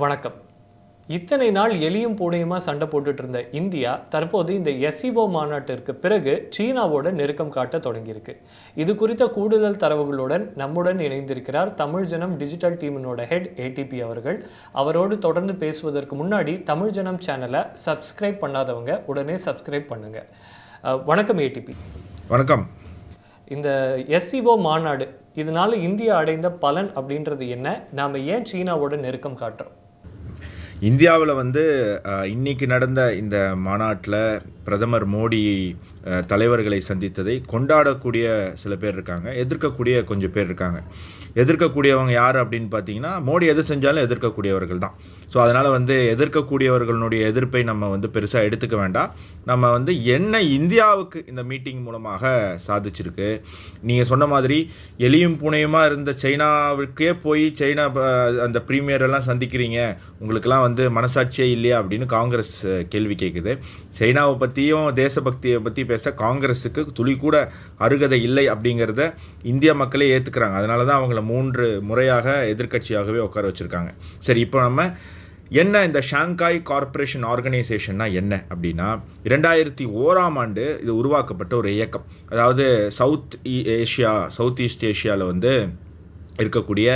வணக்கம். இத்தனை நாள் எலியும் பூனையுமா சண்டை போட்டுட்டு இருந்த இந்தியா தற்போது இந்த எஸ்சிஓ மாநாட்டிற்கு பிறகு சீனாவோட நெருக்கம் காட்ட தொடங்கியிருக்கு. இது குறித்த கூடுதல் தரவுகளுடன் நம்முடன் இணைந்திருக்கிறார் தமிழ் ஜனம் டிஜிட்டல் டீமினோட ஹெட் ஏடிபி அவர்கள். அவரோடு தொடர்ந்து பேசுவதற்கு முன்னாடி தமிழ் ஜனம் சேனலை சப்ஸ்கிரைப் பண்ணாதவங்க உடனே சப்ஸ்கிரைப் பண்ணுங்க. வணக்கம் ஏடிபி. வணக்கம். இந்த எஸ்சிஓ மாநாடு இதனால இந்தியா அடைந்த பலன் அப்படின்றது என்ன? நாம் ஏன் சீனாவோட நெருக்கம் காட்டுறோம்? இந்தியாவில் இன்னைக்கு நடந்த இந்த மாநாட்டில் பிரதமர் மோடி தலைவர்களை சந்தித்ததை கொண்டாடக்கூடிய சில பேர் இருக்காங்க, எதிர்க்கக்கூடிய கொஞ்சம் பேர் இருக்காங்க. எதிர்க்கக்கூடியவங்க யார் அப்படின்னு பார்த்தீங்கன்னா, மோடி எது செஞ்சாலும் எதிர்க்கக்கூடியவர்கள் தான். ஸோ அதனால் எதிர்க்கக்கூடியவர்களுடைய எதிர்ப்பை நம்ம பெருசாக எடுத்துக்க வேண்டாம். நம்ம என்ன இந்தியாவுக்கு இந்த மீட்டிங் மூலமாக சாதிச்சிருக்கு, நீங்கள் சொன்ன மாதிரி எலியும் பூனையுமா இருந்த சைனாவுக்கே போய் சைனா அந்த பிரீமியரெல்லாம் சந்திக்கிறீங்க, உங்களுக்கெல்லாம் மனசாட்சியே இல்லையா அப்படின்னு காங்கிரஸ் கேள்வி கேட்குது. சைனாவை பற்றியும் தேசபக்தியை பற்றி பேச காங்கிரஸுக்கு துளி கூட அருகதை இல்லை அப்படிங்கிறத இந்திய மக்களே ஏற்றுக்கிறாங்க. அதனால தான் அவங்கள 3 முறையாக எதிர்க்கட்சியாகவே உட்கார வச்சுருக்காங்க. சரி, இப்போ நம்ம என்ன இந்த ஷாங்காய் கார்ப்பரேஷன் ஆர்கனைசேஷன்னா என்ன அப்படின்னா, 2001 இது உருவாக்கப்பட்ட ஒரு இயக்கம். அதாவது சவுத் ஈஸ்ட் ஏஷியாவில் இருக்கக்கூடிய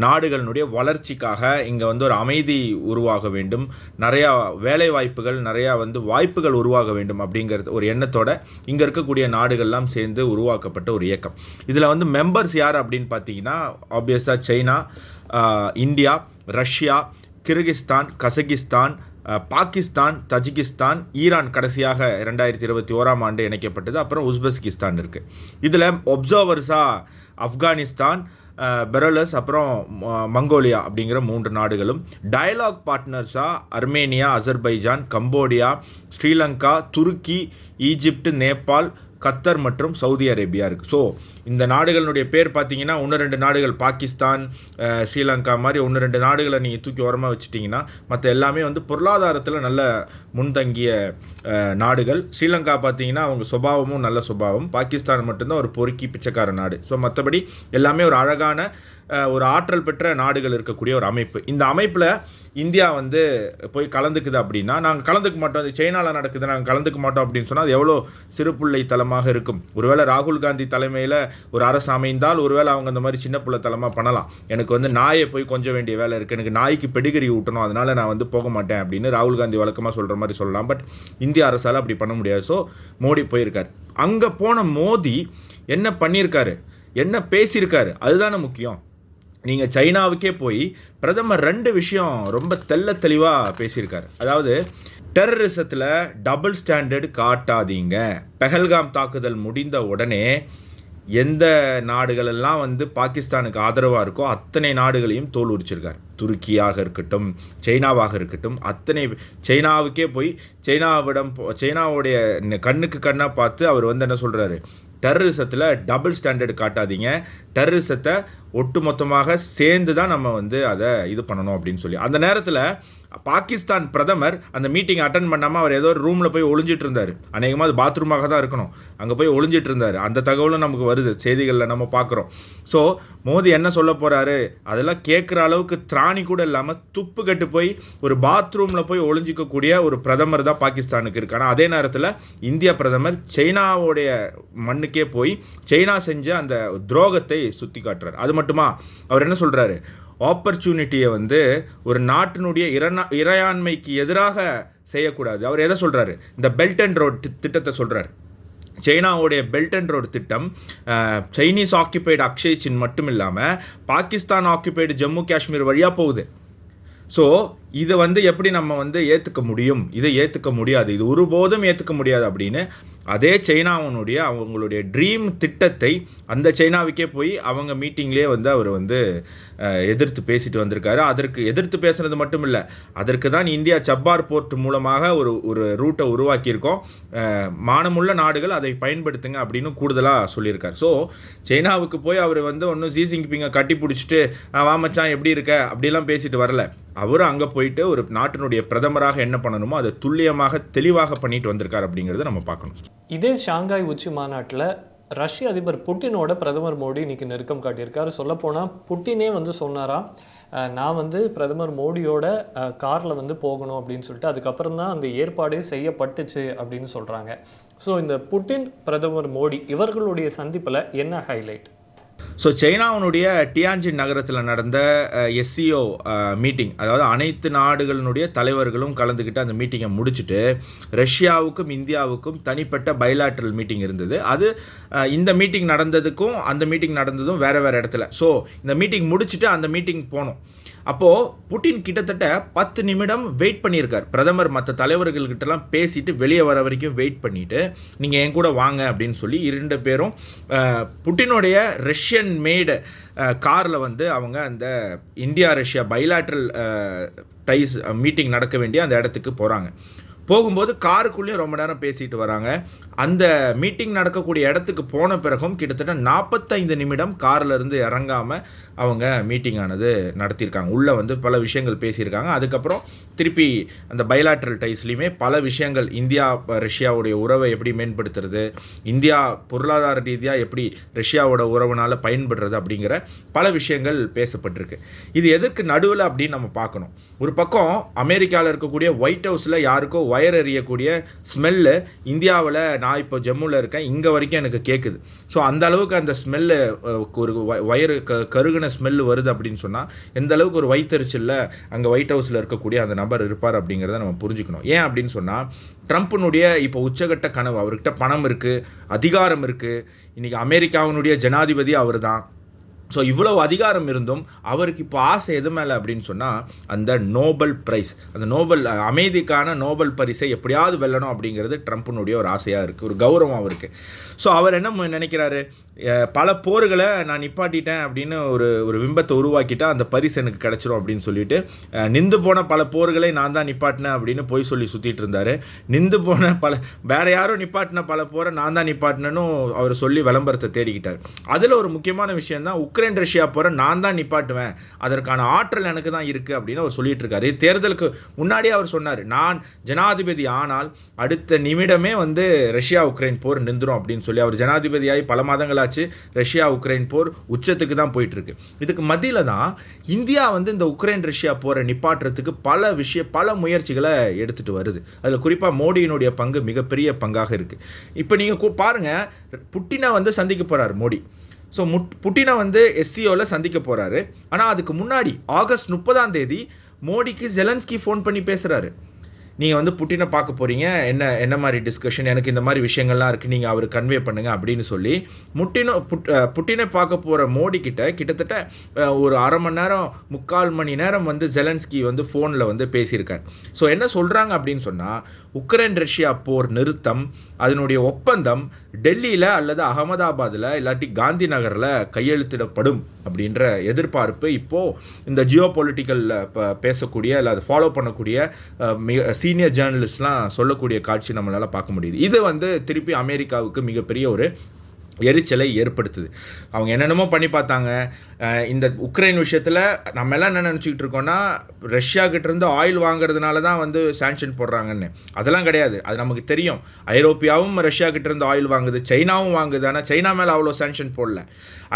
நாடுகளினுடைய வளர்ச்சிக்காக இங்கே ஒரு அமைதி உருவாக வேண்டும், நிறையா வேலை வாய்ப்புகள், நிறையா வாய்ப்புகள் உருவாக வேண்டும் அப்படிங்கிறது ஒரு எண்ணத்தோட இங்கே இருக்கக்கூடிய நாடுகள்லாம் சேர்ந்து உருவாக்கப்பட்ட ஒரு இயக்கம். இதில் மெம்பர்ஸ் யார் அப்படின்னு பார்த்தீங்கன்னா, ஆப்வியஸாக China, India, Russia, Kyrgyzstan, Kazakhstan, Pakistan, Tajikistan, Iran கடைசியாக 2021 இணைக்கப்பட்டது. அப்புறம் உஸ்பெஸ்கிஸ்தான் இருக்குது. இதில் ஒப்சர்வர்ஸாக ஆப்கானிஸ்தான், பெரலஸ், அப்புறம் மங்கோலியா அப்படிங்கிற 3 நாடுகளும், டயலாக் பார்ட்னர்ஸாக அர்மேனியா, அசர்பைஜான், கம்போடியா, ஸ்ரீலங்கா, துருக்கி, ஈஜிப்ட், நேபாள், கத்தர் மற்றும் சவுதி அரேபியா இருக்குது. ஸோ இந்த நாடுகளுடைய பேர் பார்த்தீங்கன்னா, 1-2 நாடுகள், பாகிஸ்தான், ஸ்ரீலங்கா மாதிரி 1-2 நாடுகளை நீங்கள் தூக்கி ஓரமாக வச்சுட்டிங்கன்னா மற்ற எல்லாமே பொருளாதாரத்தில் நல்ல முன்தங்கிய நாடுகள். ஸ்ரீலங்கா பார்த்தீங்கன்னா அவங்க சுபாவமும் நல்ல சுபாவம். பாகிஸ்தான் மட்டும்தான் ஒரு பொறுக்கி பிச்சைக்கார நாடு. ஸோ மற்றபடி எல்லாமே ஒரு அழகான ஒரு ஆற்றல் பெற்ற நாடுகள் இருக்கக்கூடிய ஒரு அமைப்பு. இந்த அமைப்பில் இந்தியா போய் கலந்துக்குது அப்படின்னா, நாங்கள் கலந்துக்க மாட்டோம், அது சைனாவில் நடக்குது, நாங்கள் கலந்துக்க மாட்டோம் அப்படின்னு சொன்னால் அது எவ்வளோ சிறுபிள்ளை தலமாக இருக்கும். ஒருவேளை ராகுல் காந்தி தலைமையில் ஒரு அரசு அமைந்தால் ஒருவேளை அவங்க அந்த மாதிரி சின்ன பிள்ளை தலமாக பண்ணலாம். எனக்கு நாயை போய் கொஞ்ச வேண்டிய வேலை இருக்குது, எனக்கு நாய்க்கு பெடிகிரி ஊட்டணும், அதனால் நான் போக மாட்டேன் அப்படின்னு ராகுல் காந்தி வழக்கமாக சொல்கிற மாதிரி சொல்லலாம். பட் இந்திய அரசால் அப்படி பண்ண முடியாது. ஸோ மோடி போயிருக்கார். அங்கே போன மோடி என்ன பண்ணியிருக்காரு, என்ன பேசியிருக்காரு, அதுதானே முக்கியம். நீங்கள் சைனாவுக்கே போய் பிரதமர் 2 விஷயம் ரொம்ப தெளிவாக பேசியிருக்காரு. அதாவது டெரரிசத்தில் டபுள் ஸ்டாண்டர்டு காட்டாதீங்க. பெஹல்காம் தாக்குதல் முடிந்த உடனே எந்த நாடுகளெல்லாம் பாகிஸ்தானுக்கு ஆதரவாக இருக்கோ அத்தனை நாடுகளையும் தோல் உரிச்சிருக்கார். துருக்கியாக இருக்கட்டும், சைனாவாக இருக்கட்டும், அத்தனை சைனாவுக்கே போய் சைனாவுடைய கண்ணுக்கு கண்ணாக பார்த்து அவர் என்ன சொல்கிறாரு, டெரரிசத்தில் டபுள் ஸ்டாண்டர்டு காட்டாதீங்க, டெரரிசத்தை ஒட்டுமொத்தமாக சேர்ந்து தான் நம்ம அதை இது பண்ணணும் அப்படின்னு சொல்லி. அந்த நேரத்தில் பாகிஸ்தான் பிரதமர் அந்த மீட்டிங் அட்டன் பண்ணாமல் அவர் ஏதோ ஒரு ரூமில் போய் ஒளிஞ்சிட்டு இருந்தார். அநேகமாக அது பாத்ரூமாக தான் இருக்கணும். அங்கே போய் ஒளிஞ்சிட்டு இருந்தார். அந்த தகவலும் நமக்கு வருது, செய்திகளில் நம்ம பார்க்குறோம். ஸோ மோடி என்ன சொல்ல போகிறாரு, அதெல்லாம் கேட்குற அளவுக்கு திராணி கூட இல்லாமல் துப்பு கட்டு போய் ஒரு பாத்ரூமில் போய் ஒளிஞ்சிக்கக்கூடிய ஒரு பிரதமர் தான் பாகிஸ்தானுக்கு இருக்கு. ஆனால் அதே நேரத்தில் இந்திய பிரதமர் சைனாவுடைய மண்ணுக்கே போய் சைனா செஞ்ச அந்த துரோகத்தை சுட்டி காட்டுறார். அது மட்டுமா, அவர் என்ன சொல்கிறாரு, ஆப்பர்ச்சுனிட்டியை ஒரு நாட்டினுடைய இறையாண்மைக்கு எதிராக செய்யக்கூடாது. அவர் எதை சொல்கிறாரு, இந்த பெல்ட் அண்ட் ரோட் திட்டத்தை சொல்கிறார். சைனாவுடைய பெல்ட் அண்ட் ரோடு திட்டம் சைனீஸ் ஆக்கியபைடு அக்ஷய் சின் மட்டும் இல்லாமல் பாகிஸ்தான் ஆக்கியபைடு ஜம்மு காஷ்மீர் வழியாக போகுது. ஸோ இதை எப்படி நம்ம ஏற்றுக்க முடியும், இதை ஏற்றுக்க முடியாது, இது ஒருபோதும் ஏற்றுக்க முடியாது அப்படின்னு அதே சைனாவுடைய அவங்களுடைய ட்ரீம் திட்டத்தை அந்த சைனாவுக்கே போய் அவங்க மீட்டிங்லேயே அவர் எதிர்த்து பேசிட்டு வந்திருக்காரு. அதற்கு எதிர்த்து பேசுகிறது மட்டும் இல்லை, அதற்கு தான் இந்தியா சப்பார் போர்ட் மூலமாக ஒரு ரூட்டை உருவாக்கியிருக்கோம், மானமுள்ள நாடுகள் அதை பயன்படுத்துங்க அப்படின்னு கூடுதலாக சொல்லியிருக்கார். ஸோ சைனாவுக்கு போய் அவர் ஒன்றும் ஜி ஜின்பிங்கை கட்டி பிடிச்சிட்டு வாமச்சான் எப்படி இருக்க அப்படிலாம் பேசிட்டு வரல. அவர் அங்கே போயிட்டு ஒரு நாட்டினுடைய பிரதமராக என்ன பண்ணணுமோ அதை துல்லியமாக தெளிவாக பண்ணிட்டு வந்திருக்கார் அப்படிங்கிறத நம்ம பார்க்கணும். இதே ஷாங்காய் உச்சி மாநாட்டில் ரஷ்ய அதிபர் புட்டினோட பிரதமர் மோடி இன்னைக்கு நெருக்கம் காட்டியிருக்காரு. சொல்லப்போனால் புட்டினே சொன்னாராம், நான் வந்து பிரதமர் மோடியோட காரில் வந்து போகணும் அப்படின்னு சொல்லிட்டு அதுக்கப்புறம் தான் அந்த ஏற்பாடே செய்யப்பட்டுச்சு அப்படின்னு சொல்கிறாங்க. ஸோ இந்த புட்டின், பிரதமர் மோடி இவர்களுடைய சந்திப்பில் என்ன ஹைலைட்? ஸோ சைனாவினுடைய டியான்ஜின் நகரத்தில் நடந்த எஸ்சிஓ மீட்டிங், அதாவது அனைத்து நாடுகளினுடைய தலைவர்களும் கலந்துக்கிட்டு அந்த மீட்டிங்கை முடிச்சுட்டு ரஷ்யாவுக்கும் இந்தியாவுக்கும் தனிப்பட்ட பைலாட்ரல் மீட்டிங் இருந்தது. அது இந்த மீட்டிங் நடந்ததுக்கும் அந்த மீட்டிங் நடந்ததும் வேறு வேறு இடத்துல. ஸோ இந்த மீட்டிங் முடிச்சுட்டு அந்த மீட்டிங் போனோம். அப்போது புட்டின் கிட்டத்தட்ட 10 நிமிடம் வெயிட் பண்ணியிருக்கார். பிரதமர் மற்ற தலைவர்கள்கிட்டலாம் பேசிட்டு வெளியே வர வரைக்கும் வெயிட் பண்ணிவிட்டு நீங்கள் என் கூட வாங்க அப்படின்னு சொல்லி 2 பேரும் புட்டினுடைய ரஷ்யன் மேடு காரில் வந்து அவங்க அந்த India Russia bilateral ties meeting நடக்க வேண்டிய அந்த இடத்துக்கு போகிறாங்க. போகும்போது காருக்குள்ளேயும் ரொம்ப நேரம் பேசிட்டு வராங்க. அந்த மீட்டிங் நடக்கக்கூடிய இடத்துக்கு போன பிறகும் கிட்டத்தட்ட 45 நிமிடம் காரில் இருந்து இறங்காமல் அவங்க மீட்டிங் ஆனது நடத்தியிருக்காங்க. உள்ளே வந்து பல விஷயங்கள் பேசியிருக்காங்க. அதுக்கப்புறம் திருப்பி அந்த பைலாட்ரல் டைஸ்லையுமே பல விஷயங்கள், இந்தியா ரஷ்யாவுடைய உறவை எப்படி மேம்படுத்துறது, இந்தியா பொருளாதார ரீதியாக எப்படி ரஷ்யாவோட உறவுனால் பயன்படுறது அப்படிங்கிற பல விஷயங்கள் பேசப்பட்டிருக்கு. இது எதற்கு நடுவில் அப்படின்னு நம்ம பார்க்கணும். ஒரு பக்கம் அமெரிக்காவில் இருக்கக்கூடிய ஒயிட் ஹவுஸில் யாருக்கோ வயர் எறியக்கூடிய ஸ்மெல்லு இந்தியாவில், நான் இப்போ ஜம்முவில் இருக்கேன், இங்கே வரைக்கும் எனக்கு கேட்குது. ஸோ அந்த அளவுக்கு அந்த ஸ்மெல்லு, ஒரு வயறு கருகின ஸ்மெல்லு வருது அப்படின்னு சொன்னால் எந்த அளவுக்கு ஒரு வயிற்றுச்சலில் அங்கே ஒயிட் ஹவுஸில் இருக்கக்கூடிய அந்த நபர் இருப்பார் அப்படிங்கிறத நம்ம புரிஞ்சுக்கணும். ஏன் அப்படின்னு சொன்னால் ட்ரம்ப்பினுடைய இப்போ உச்சகட்ட கனவு, அவர்கிட்ட பணம் இருக்குது, அதிகாரம் இருக்குது, இன்றைக்கி அமெரிக்காவினுடைய ஜனாதிபதி அவர் தான். ஸோ இவ்வளவு அதிகாரம் இருந்தும் அவருக்கு இப்போ ஆசை எது மேலே அப்படின்னு சொன்னால் அந்த நோபல் ப்ரைஸ், அந்த நோபல் அமைதிக்கான நோபல் பரிசை எப்படியாவது வெல்லணும் அப்படிங்கிறது ட்ரம்ப்பினுடைய ஒரு ஆசையாக இருக்குது, ஒரு கௌரவம் அவருக்கு. ஸோ அவர் என்ன நினைக்கிறாரு, பல போர்களை நான் நிப்பாட்டிட்டேன் அப்படின்னு ஒரு பிம்பத்தை உருவாக்கிட்டா அந்த பரிசு எனக்கு கிடச்சிரும் அப்படின்னு சொல்லிட்டு நின்று போன பல போர்களை நான் தான் நிப்பாட்டினேன் அப்படின்னு போய் சொல்லி சுற்றிட்டு இருந்தார். நின்று போன வேறு யாரும் நிப்பாட்டின பல போரை நான் தான் நிப்பாட்டினேன்னு அவர் சொல்லி விளம்பரத்தை தேடிக்கிட்டார். அதில் ஒரு முக்கியமான விஷயம் தான், உக்ரைன் ரஷ்யா போகிற நான் தான் நிப்பாட்டுவேன், அதற்கான ஆற்றல் எனக்கு தான் இருக்குது அப்படின்னு அவர் சொல்லிட்டு இருக்காரு. தேர்தலுக்கு முன்னாடியே அவர் சொன்னார், நான் ஜனாதிபதி ஆனால் அடுத்த நிமிடமே வந்து ரஷ்யா உக்ரைன் போர் நின்றுடும் அப்படின்னு சொல்லி. அவர் ஜனாதிபதியாகி பல மாதங்களாச்சு, ரஷ்யா உக்ரைன் போர் உச்சத்துக்கு தான் போயிட்டு இருக்கு. இதுக்கு மத்தியில் தான் இந்தியா வந்து இந்த உக்ரைன் ரஷ்யா போரை நிப்பாட்டுறதுக்கு பல முயற்சிகளை எடுத்துகிட்டு வருது. அதில் குறிப்பாக மோடியினுடைய பங்கு மிகப்பெரிய பங்காக இருக்குது. இப்போ நீங்கள் பாருங்கள், புட்டினை வந்து சந்திக்க போகிறார் மோடி. ஸோ புட்டினை வந்து எஸ்சிஓவில் சந்திக்க போகிறாரு. ஆனால் அதுக்கு முன்னாடி ஆகஸ்ட் 30 மோடிக்கு ஜெலன்ஸ்கி ஃபோன் பண்ணி பேசுகிறாரு. நீங்கள் வந்து புட்டினை பார்க்க போகிறீங்க, என்ன மாதிரி டிஸ்கஷன், எனக்கு இந்த மாதிரி விஷயங்கள்லாம் இருக்குது, நீங்கள் அவர் கன்வே பண்ணுங்கள் அப்படின்னு சொல்லி புட்டினை பார்க்க போகிற மோடி கிட்டத்தட்ட ஒரு அரை மணி நேரம் 3/4 மணி நேரம் வந்து ஜெலன்ஸ்கி வந்து ஃபோனில் வந்து பேசியிருக்கார். ஸோ என்ன சொல்கிறாங்க அப்படின்னு சொன்னால், உக்ரைன் ரஷ்யா போர் நிறுத்தம், அதனுடைய ஒப்பந்தம் டெல்லியில் அல்லது அகமதாபாத்தில் இல்லாட்டி காந்தி நகரில் கையெழுத்திடப்படும் அப்படின்ற எதிர்பார்ப்பு இப்போது இந்த ஜியோ பொலிட்டிக்கல் பேசக்கூடிய இல்லை அதை ஃபாலோ பண்ணக்கூடிய சீனியர் ஜேர்னலிஸ்ட்லாம் சொல்லக்கூடிய காட்சி நம்மளால் பார்க்க முடியுது. இது வந்து திருப்பி அமெரிக்காவுக்கு மிகப்பெரிய ஒரு எரிச்சலை ஏற்படுத்துது. அவங்க என்னென்னமோ பண்ணி பார்த்தாங்க. இந்த உக்ரைன் விஷயத்தில் நம்ம எல்லாம் என்ன நினச்சிக்கிட்டு இருக்கோன்னா, ரஷ்யா கிட்டேருந்து ஆயில் வாங்குறதுனால தான் வந்து சாங்ஷன் போடுறாங்கன்னு. அதெல்லாம் கிடையாது, அது நமக்கு தெரியும். ஐரோப்பியாவும் ரஷ்யா கிட்டேருந்து ஆயில் வாங்குது, சைனாவும் வாங்குது. ஆனால் சைனா மேலே அவ்வளோ சாங்ஷன் போடல.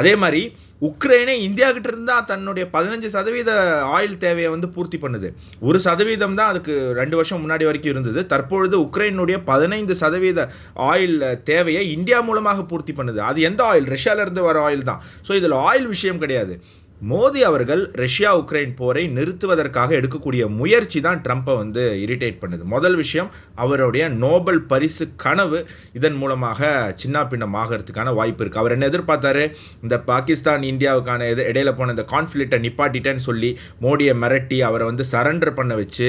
அதே மாதிரி உக்ரைனே இந்தியா கிட்ட இருந்தால் தன்னுடைய 15% ஆயில் தேவையை வந்து பூர்த்தி பண்ணுது. 1% தான் அதுக்கு 2 வருஷம் முன்னாடி வரைக்கும் இருந்தது. தற்பொழுது உக்ரைனுடைய 15% ஆயில் தேவையை இந்தியா மூலமாக பூர்த்தி பண்ணுது. அது எந்த ஆயில்? ரஷ்யாவிலேருந்து வர ஆயில் தான். ஸோ இதில் ஆயில் விஷயம் கிடையாது. மோடி அவர்கள் ரஷ்யா உக்ரைன் போரை நிறுத்துவதற்காக எடுக்கக்கூடிய முயற்சி தான் ட்ரம்ப்பை வந்து இரிட்டேட் பண்ணுது. முதல் விஷயம், அவருடைய நோபல் பரிசு கனவு இதன் மூலமாக சின்ன பின்னமாகிறதுக்கான வாய்ப்பு இருக்குது. அவர் என்ன எதிர்பார்த்தாரு, இந்த பாகிஸ்தான் இந்தியாவுக்கான இடையில போன இந்த கான்ஃப்ளிக்டை நிப்பாட்டிட்டேன்னு சொல்லி மோடியை மிரட்டி அவரை வந்து சரண்டர் பண்ண வச்சு,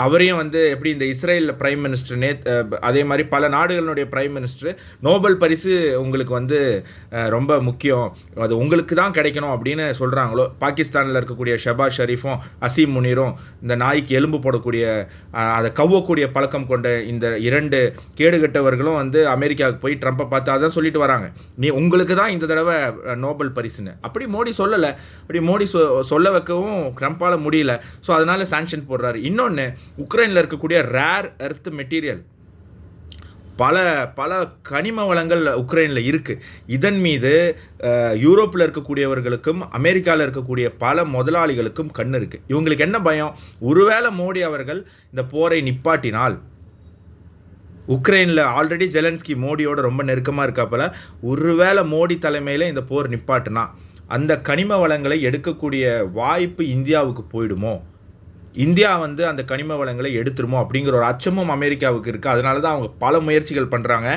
அவரையும் வந்து எப்படி இந்த இஸ்ரேல் பிரைம் மினிஸ்டர் அதே மாதிரி பல நாடுகளுடைய பிரைம் மினிஸ்டர் நோபல் பரிசு உங்களுக்கு வந்து ரொம்ப முக்கியம், அது உங்களுக்கு தான் கிடைக்கணும் அப்படின்னு சொல்கிறாங்க. பாகிஸ்தானில் இருக்கக்கூடிய ஷபாஸ் ஷரீஃபும் அசீம் முனீரும் இந்த நாய்க்கு எலும்பு போடக்கூடிய அதை கவ்வக்கூடிய பழக்கம் கொண்ட இந்த 2 கேடுகட்டவர்களும் வந்து அமெரிக்காவுக்கு போய் ட்ரம்ப்பை பார்த்து அதான் சொல்லிட்டு வராங்க, நீ உங்களுக்கு தான் இந்த தடவை நோபல் பரிசுன்னு. அப்படி மோடி சொல்லலை. அப்படி மோடி சொல்ல வைக்கவும் ட்ரம்ப்பால் முடியல. ஸோ அதனால சாங்ஷன் போடுறாரு. இன்னொன்று, உக்ரைனில் இருக்கக்கூடிய ரேர் எர்த் மெட்டீரியல் பல பல கனிம வளங்கள் உக்ரைனில் இருக்குது. இதன் மீது யூரோப்பில் இருக்கக்கூடியவர்களுக்கும் அமெரிக்காவில் இருக்கக்கூடிய பல முதலாளிகளுக்கும் கண் இருக்குது. இவங்களுக்கு என்ன பயம்? ஒருவேளை மோடி அவர்கள் இந்த போரை நிப்பாட்டினால், உக்ரைனில் ஆல்ரெடி ஜெலன்ஸ்கி மோடியோட ரொம்ப நெருக்கமாக இருக்காப்பல, ஒருவேளை மோடி தலைமையில் இந்த போர் நிப்பாட்டினா அந்த கனிம வளங்களை எடுக்கக்கூடிய வாய்ப்பு இந்தியாவுக்கு போயிடுமோ, இந்தியா வந்து அந்த கனிம வளங்களை எடுத்துருமோ அப்படிங்கிற ஒரு அச்சமும் அமெரிக்காவுக்கு இருக்குது. அதனால தான் அவங்க பல முயற்சிகள் பண்ணுறாங்க.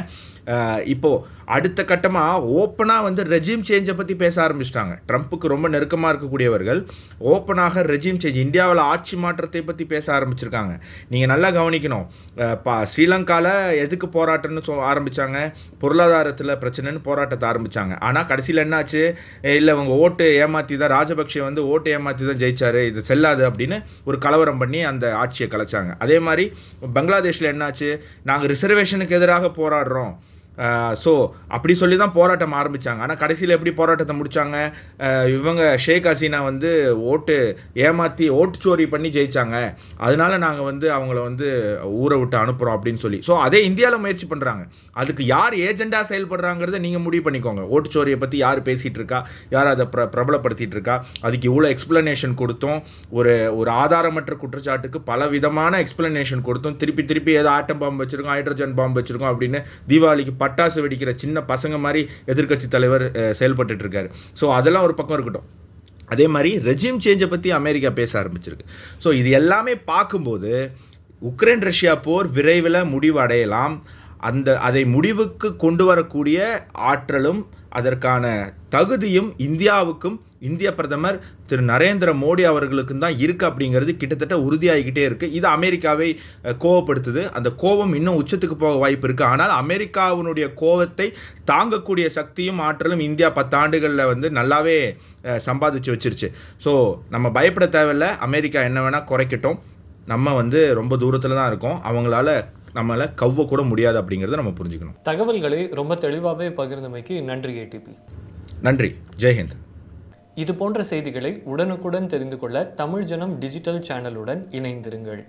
இப்போது அடுத்த கட்டமாக ஓப்பனாக வந்து ரெஜிம் சேஞ்சை பற்றி பேச ஆரம்பிச்சிட்டாங்க. ட்ரம்ப்புக்கு ரொம்ப நெருக்கமாக இருக்கக்கூடியவர்கள் ஓப்பனாக ரெஜிம் சேஞ்ச், இந்தியாவில் ஆட்சி மாற்றத்தை பற்றி பேச ஆரம்பிச்சிருக்காங்க. நீங்கள் நல்லா கவனிக்கணும். ஸ்ரீலங்காவில் எதுக்கு போராட்டம்னு ஆரம்பித்தாங்க? பொருளாதாரத்தில் பிரச்சனைன்னு போராட்டத்தை ஆரம்பித்தாங்க. ஆனால் கடைசியில் என்னாச்சு? இல்லை இவங்க ஓட்டு ஏமாற்றி தான், ராஜபக்ஷே வந்து ஓட்டு ஏமாற்றி தான் ஜெயிச்சார், இது செல்லாது அப்படின்னு ஒரு கலவரம் பண்ணி அந்த ஆட்சியை கலைச்சாங்க. அதே மாதிரி பங்களாதேஷில் என்னாச்சு? நாங்கள் ரிசர்வேஷனுக்கு எதிராக போராடுறோம், ஸோ அப்படி சொல்லி தான் போராட்டம் ஆரம்பித்தாங்க. ஆனால் கடைசியில் எப்படி போராட்டத்தை முடித்தாங்க? இவங்க ஷேக் ஹசீனா வந்து ஓட்டு ஏமாற்றி ஓட்டுச்சோரி பண்ணி ஜெயித்தாங்க, அதனால நாங்கள் வந்து அவங்கள வந்து ஊரை விட்டு அனுப்புகிறோம் அப்படின்னு சொல்லி. ஸோ அதே இந்தியாவில் முயற்சி பண்ணுறாங்க. அதுக்கு யார் ஏஜெண்டாக செயல்படுறாங்கிறத நீங்கள் முடிவு பண்ணிக்கோங்க. ஓட்டுச்சோரியை பற்றி யார் பேசிகிட்டு இருக்கா, யார் அதை பிரபலப்படுத்திகிட்டு இருக்கா, அதுக்கு இவ்வளோ எக்ஸ்பிளனேஷன் கொடுத்தோம், ஒரு ஆதாரமற்ற குற்றச்சாட்டுக்கு பல விதமான எக்ஸ்பிளனேஷன் கொடுத்தோம், திருப்பி ஏதோ ஆட்டம் பாம்பு வச்சுருக்கோம், ஹைட்ரஜன் பாம்பு வச்சுருக்கோம் அப்படின்னு தீபாவளிக்கு பட்டாசு வெடிக்கிற சின்ன பசங்க மாதிரி எதிர்க்கட்சி தலைவர் செயல்பட்டு இருக்காரு. ஸோ அதெல்லாம் ஒரு பக்கம் இருக்கட்டும். அதே மாதிரி ரெஜிம் சேஞ்சை பற்றி அமெரிக்கா பேச ஆரம்பிச்சிருக்கு. ஸோ இது எல்லாமே பார்க்கும்போது உக்ரைன் ரஷ்யா போர் விரைவில் முடிவு அடையலாம். அதை முடிவுக்கு கொண்டு வரக்கூடிய ஆற்றலும் அதற்கான தகுதியும் இந்தியாவுக்கும் இந்திய பிரதமர் திரு நரேந்திர மோடி அவர்களுக்கும் தான் இருக்குது அப்படிங்கிறது கிட்டத்தட்ட உறுதியாகிக்கிட்டே இருக்குது. இது அமெரிக்காவை கோவப்படுத்துது. அந்த கோபம் இன்னும் உச்சத்துக்கு போக வாய்ப்பு இருக்குது. ஆனால் அமெரிக்காவினுடைய கோபத்தை தாங்கக்கூடிய சக்தியும் ஆற்றலும் இந்தியா 10 ஆண்டுகளில் வந்து நல்லாவே சம்பாதிச்சு வச்சிருச்சு. ஸோ நம்ம பயப்பட தேவையில்லை. அமெரிக்கா என்ன வேணால் குறைக்கட்டும், நம்ம வந்து ரொம்ப தூரத்தில் தான் இருக்கோம், அவங்களால நம்மளை கவ்வ கூட முடியாது அப்படிங்கிறத நம்ம புரிஞ்சுக்கணும். தகவல்களை ரொம்ப தெளிவாகவே பகிர்ந்தமைக்கு நன்றி ஏடிபி. நன்றி. ஜெய்ஹிந்த். இது போன்ற செய்திகளை உடனுக்குடன் தெரிந்து கொள்ள தமிழ் ஜனம் டிஜிட்டல் சேனலுடன் இணைந்திருங்கள்.